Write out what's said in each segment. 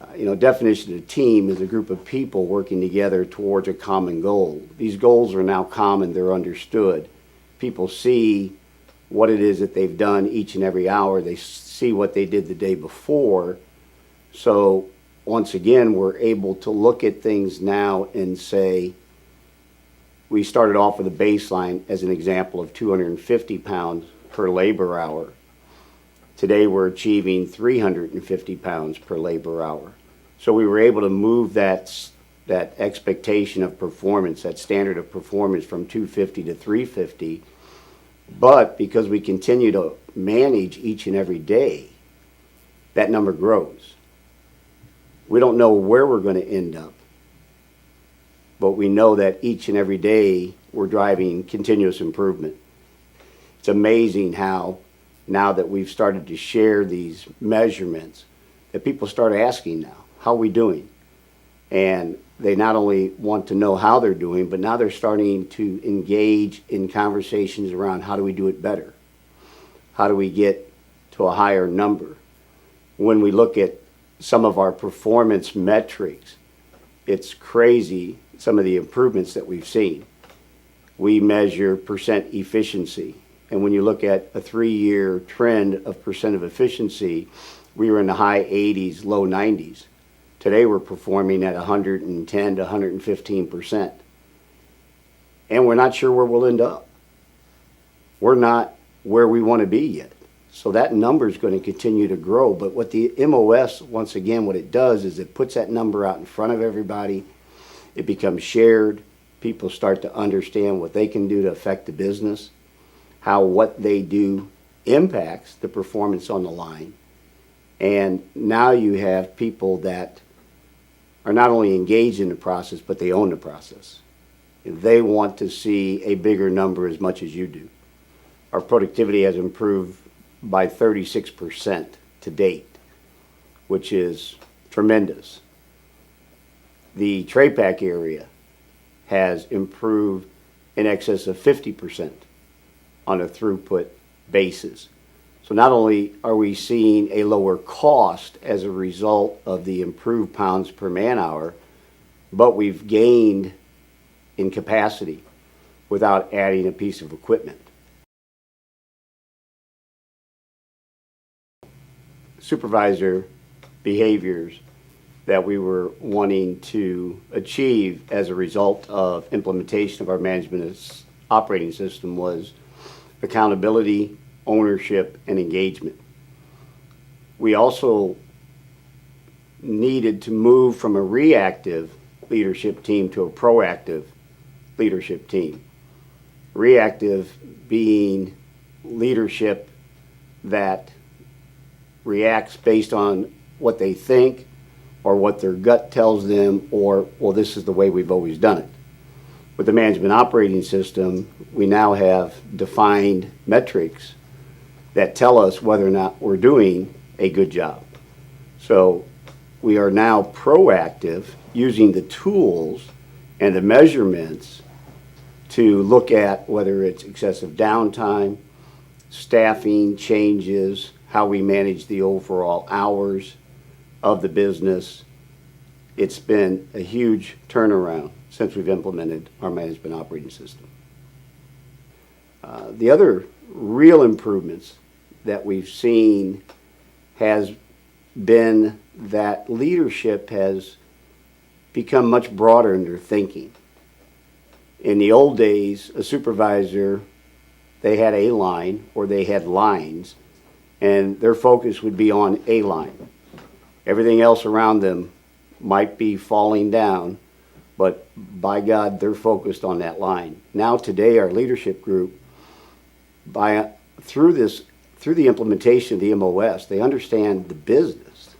Definition of a team is a group of people working together towards a common goal. These goals are now common, they're understood. People see what it is that they've done each and every hour. They see what they did the day before. So once again, we're able to look at things now and say, we started off with a baseline as an example of 250 pounds per labor hour. Today we're achieving 350 pounds per labor hour. So we were able to move that expectation of performance, that standard of performance from 250 to 350. But because we continue to manage each and every day, that number grows. We don't know where we're going to end up, but we know that each and every day we're driving continuous improvement. It's amazing how now that we've started to share these measurements, that people start asking now, how are we doing? And they not only want to know how they're doing, but now they're starting to engage in conversations around how do we do it better? How do we get to a higher number? When we look at some of our performance metrics, it's crazy some of the improvements that we've seen. We measure percent efficiency. And when you look at a 3-year trend of percent of efficiency, we were in the high 80s, low 90s. Today we're performing at 110 to 115%. And we're not sure where we'll end up. We're not where we want to be yet. So that number is going to continue to grow. But what the MOS, once again, what it does is it puts that number out in front of everybody. It becomes shared. People start to understand what they can do to affect the business, how what they do impacts the performance on the line. And now you have people that are not only engaged in the process, but they own the process. They want to see a bigger number as much as you do. Our productivity has improved by 36% to date, which is tremendous. The tray pack area has improved in excess of 50% on a throughput basis. So not only are we seeing a lower cost as a result of the improved pounds per man hour, but we've gained in capacity without adding a piece of equipment. Supervisor behaviors that we were wanting to achieve as a result of implementation of our management operating system was accountability, ownership, and engagement. We also needed to move from a reactive leadership team to a proactive leadership team. Reactive being leadership that reacts based on what they think or what their gut tells them, or, well, this is the way we've always done it. With the management operating system, we now have defined metrics that tell us whether or not we're doing a good job. So we are now proactive using the tools and the measurements to look at whether it's excessive downtime, staffing changes, how we manage the overall hours of the business. It's been a huge turnaround since we've implemented our management operating system. The other real improvements that we've seen has been that leadership has become much broader in their thinking. In the old days, a supervisor, they had a line or they had lines, and their focus would be on a line. Everything else around them might be falling down, but by God, they're focused on that line. Now today, our leadership group, through the implementation of the MOS, they understand the business,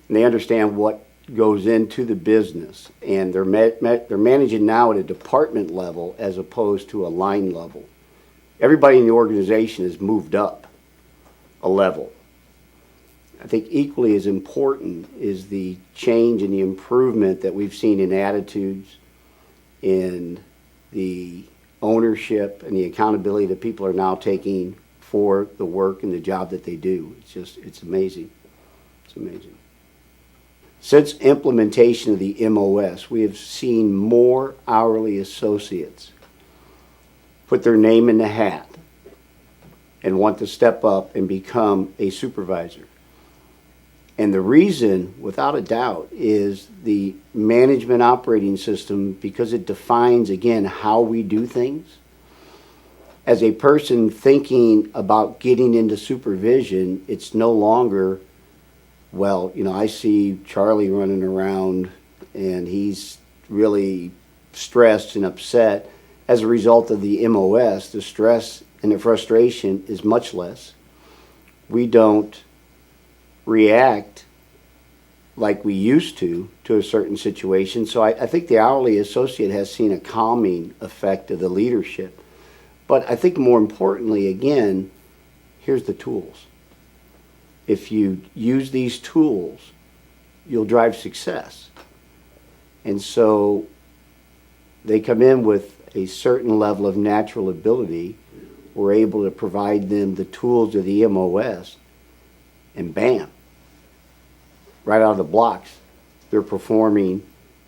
and they understand what goes into the business, and they're managing now at a department level as opposed to a line level. Everybody in the organization has moved up a level. I think equally as important is the change and the improvement that we've seen in attitudes, in the ownership and the accountability that people are now taking for the work and the job that they do. It's amazing. It's amazing. Since implementation of the MOS, we have seen more hourly associates put their name in the hat and want to step up and become a supervisor. And the reason, without a doubt, is the management operating system, because it defines, again, how we do things. As a person thinking about getting into supervision, it's no longer, well, I see Charlie running around and he's really stressed and upset. As a result of the MOS, the stress and the frustration is much less. We don't react like we used to a certain situation. So I think the hourly associate has seen a calming effect of the leadership. But I think more importantly, again, here's the tools. If you use these tools, you'll drive success. And so they come in with a certain level of natural ability. We're able to provide them the tools of the MOS, and bam, right out of the blocks, they're performing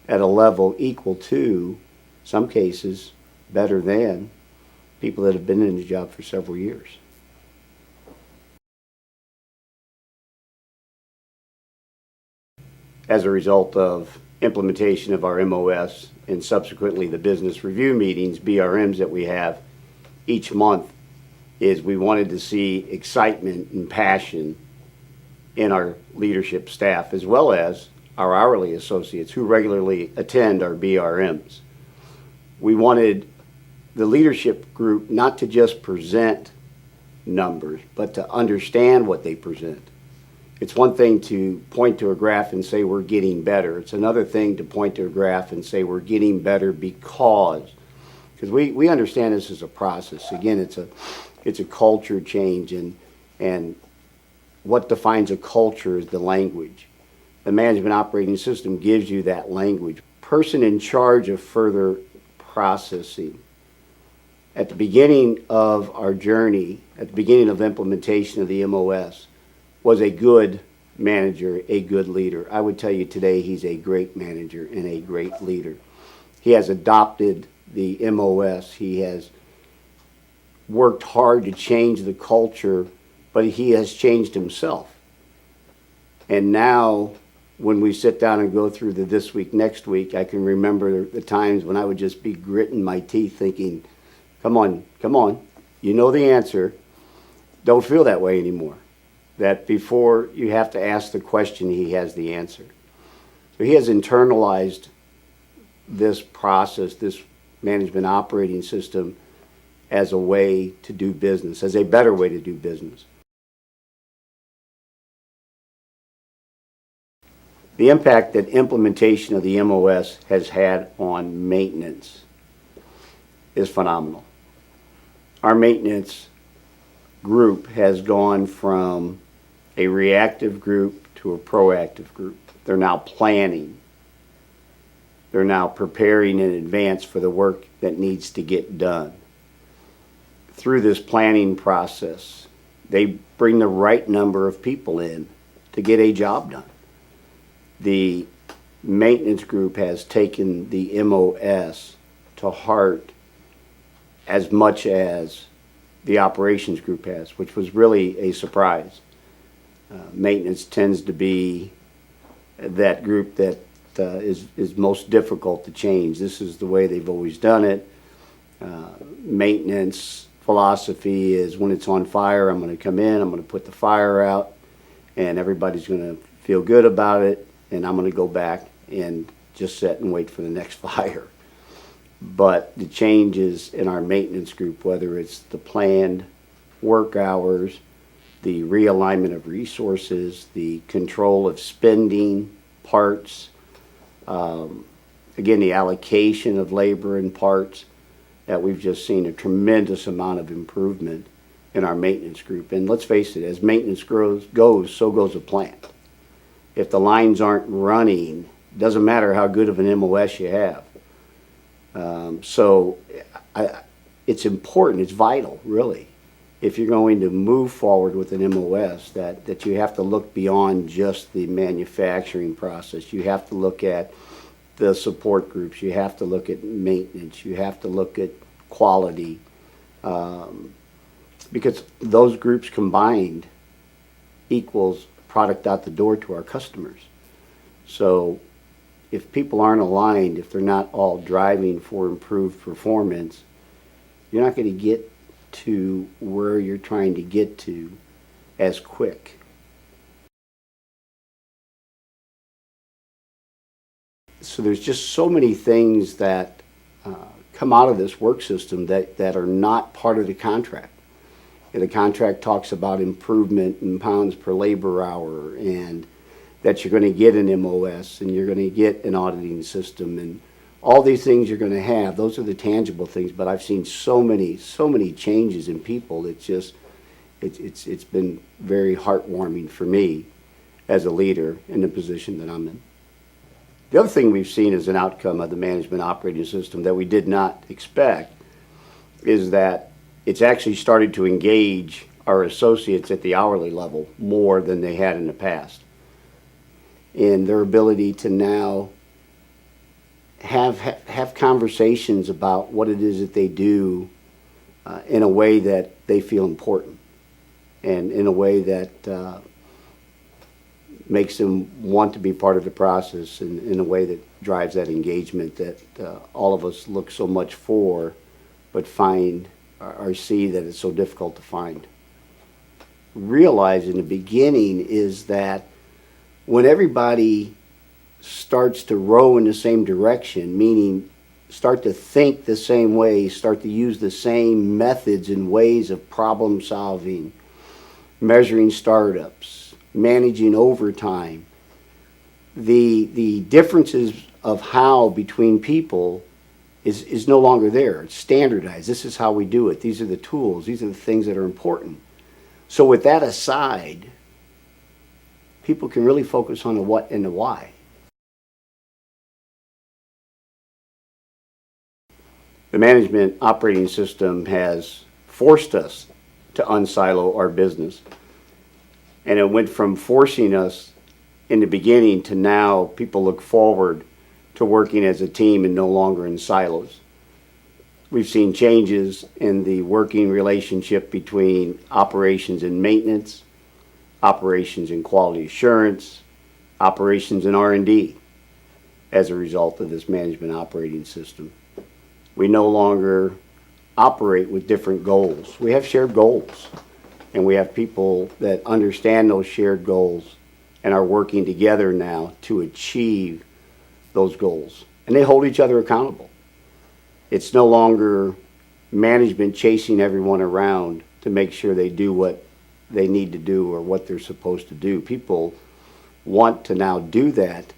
at a level equal to, some cases, better than people that have been in the job for several years. As a result of implementation of our MOS and subsequently the business review meetings, BRMs, that we have each month, is we wanted to see excitement and passion in our leadership staff, as well as our hourly associates who regularly attend our BRMs. We wanted the leadership group not to just present numbers, but to understand what they present. It's one thing to point to a graph and say we're getting better. It's another thing to point to a graph and say we're getting better because we understand this is a process. Again, it's a culture change, and what defines a culture is the language. The management operating system gives you that language. Person in charge of further processing. At the beginning of our journey, at the beginning of implementation of the MOS, was a good manager, a good leader. I would tell you today he's a great manager and a great leader. He has adopted the MOS. He has worked hard to change the culture, but he has changed himself. And now, when we sit down and go through the this week, next week, I can remember the times when I would just be gritting my teeth thinking, come on, you know the answer. Don't feel that way anymore. That before you have to ask the question, he has the answer. So he has internalized this process, this management operating system, as a way to do business, as a better way to do business. The impact that implementation of the MOS has had on maintenance is phenomenal. Our maintenance group has gone from a reactive group to a proactive group. They're now planning. They're now preparing in advance for the work that needs to get done. Through this planning process, they bring the right number of people in to get a job done. The maintenance group has taken the MOS to heart as much as the operations group has, which was really a surprise. Maintenance tends to be that group that is most difficult to change. This is the way they've always done it. Maintenance philosophy is when it's on fire, I'm going to come in, I'm going to put the fire out, and everybody's going to feel good about it, and I'm going to go back and just sit and wait for the next fire. But the changes in our maintenance group, whether it's the planned work hours, the realignment of resources, the control of spending, parts, again, the allocation of labor and parts, that we've just seen a tremendous amount of improvement in our maintenance group. And let's face it, as maintenance goes, so goes a plant. If the lines aren't running, it doesn't matter how good of an MOS you have. It's important, it's vital, really. if you're going to move forward with an MOS, that you have to look beyond just the manufacturing process. You have to look at the support groups. You have to look at maintenance. You have to look at quality. Because those groups combined equals product out the door to our customers. So if people aren't aligned, if they're not all driving for improved performance, you're not going to get to where you're trying to get to as quick. So there's just so many things that come out of this work system that are not part of the contract. And the contract talks about improvement in pounds per labor hour, and that you're going to get an MOS and you're going to get an auditing system, and all these things you're going to have. Those are the tangible things. But I've seen so many changes in people. It's been very heartwarming for me as a leader in the position that I'm in. The other thing we've seen as an outcome of the management operating system that we did not expect is that it's actually started to engage our associates at the hourly level more than they had in the past. And their ability to now have conversations about what it is that they do in a way that they feel important, and in a way that makes them want to be part of the process, and in a way that drives that engagement that all of us look so much for, but find or see that it's so difficult to find. Realize in the beginning is that when everybody starts to row in the same direction, meaning start to think the same way, start to use the same methods and ways of problem solving, measuring startups, managing overtime, the differences of how between people is no longer there. It's standardized. This is how we do it. These are the tools. These are the things that are important. So with that aside, people can really focus on the what and the why. The management operating system has forced us to unsilo our business. And it went from forcing us in the beginning to now people look forward to working as a team and no longer in silos. We've seen changes in the working relationship between operations and maintenance, operations and quality assurance, operations and R&D as a result of this management operating system. We no longer operate with different goals. We have shared goals, and we have people that understand those shared goals and are working together now to achieve those goals. And they hold each other accountable. It's no longer management chasing everyone around to make sure they do what they need to do or what they're supposed to do. People want to now do that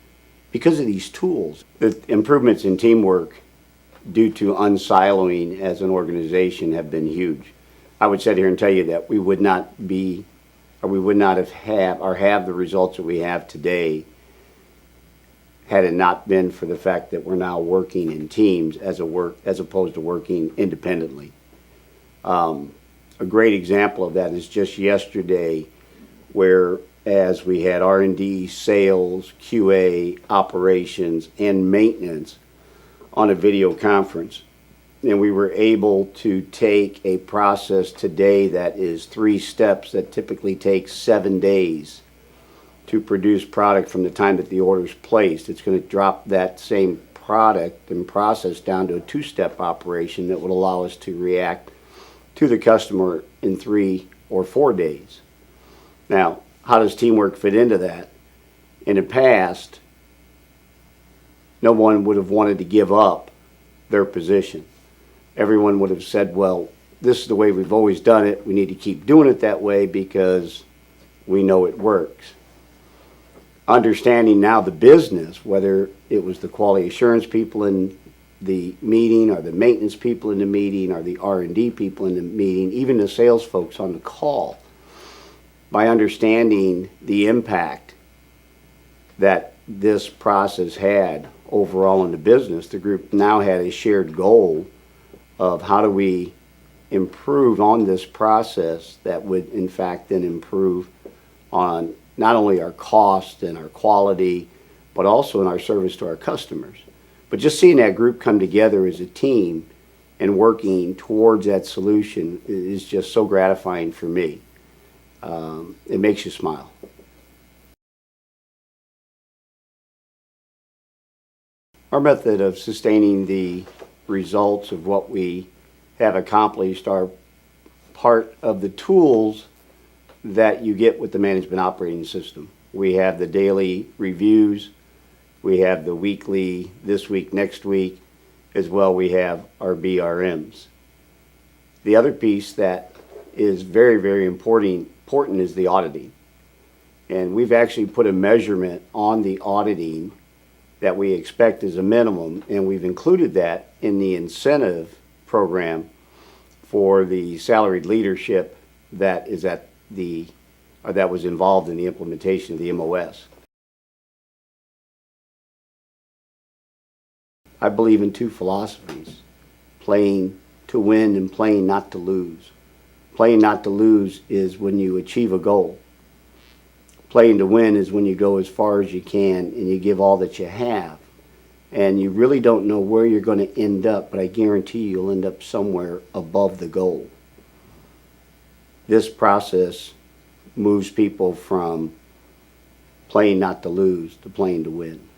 because of these tools. The improvements in teamwork due to unsiloing as an organization have been huge. I would sit here and tell you that we would not be, or we would not have the results that we have today had it not been for the fact that we're now working in teams as opposed to working independently. A great example of that is just yesterday, where as we had R&D, sales, QA, operations, and maintenance on a video conference. And we were able to take a process today that is 3 steps that typically take 7 days to produce product from the time that the order is placed. It's going to drop that same product and process down to a 2-step operation that would allow us to react to the customer in 3 or 4 days. Now, how does teamwork fit into that? In the past, no one would have wanted to give up their position. Everyone would have said, well, this is the way we've always done it. We need to keep doing it that way because we know it works. Understanding now the business, whether it was the quality assurance people in the meeting or the maintenance people in the meeting or the R&D people in the meeting, even the sales folks on the call, by understanding the impact that this process had overall in the business, the group now had a shared goal of how do we improve on this process that would in fact then improve on not only our cost and our quality, but also in our service to our customers. But just seeing that group come together as a team and working towards that solution is just so gratifying for me. It makes you smile. Our method of sustaining the results of what we have accomplished are part of the tools that you get with the management operating system. We have the daily reviews, we have the weekly, this week, next week, as well we have our BRMs. The other piece that is very, very important is the auditing. And we've actually put a measurement on the auditing that we expect as a minimum, and we've included that in the incentive program for the salaried leadership that is at the, or that was involved in the implementation of the MOS. I believe in two philosophies: playing to win and playing not to lose. Playing not to lose is when you achieve a goal. Playing to win is when you go as far as you can and you give all that you have. And you really don't know where you're going to end up, but I guarantee you'll end up somewhere above the goal. This process moves people from playing not to lose to playing to win.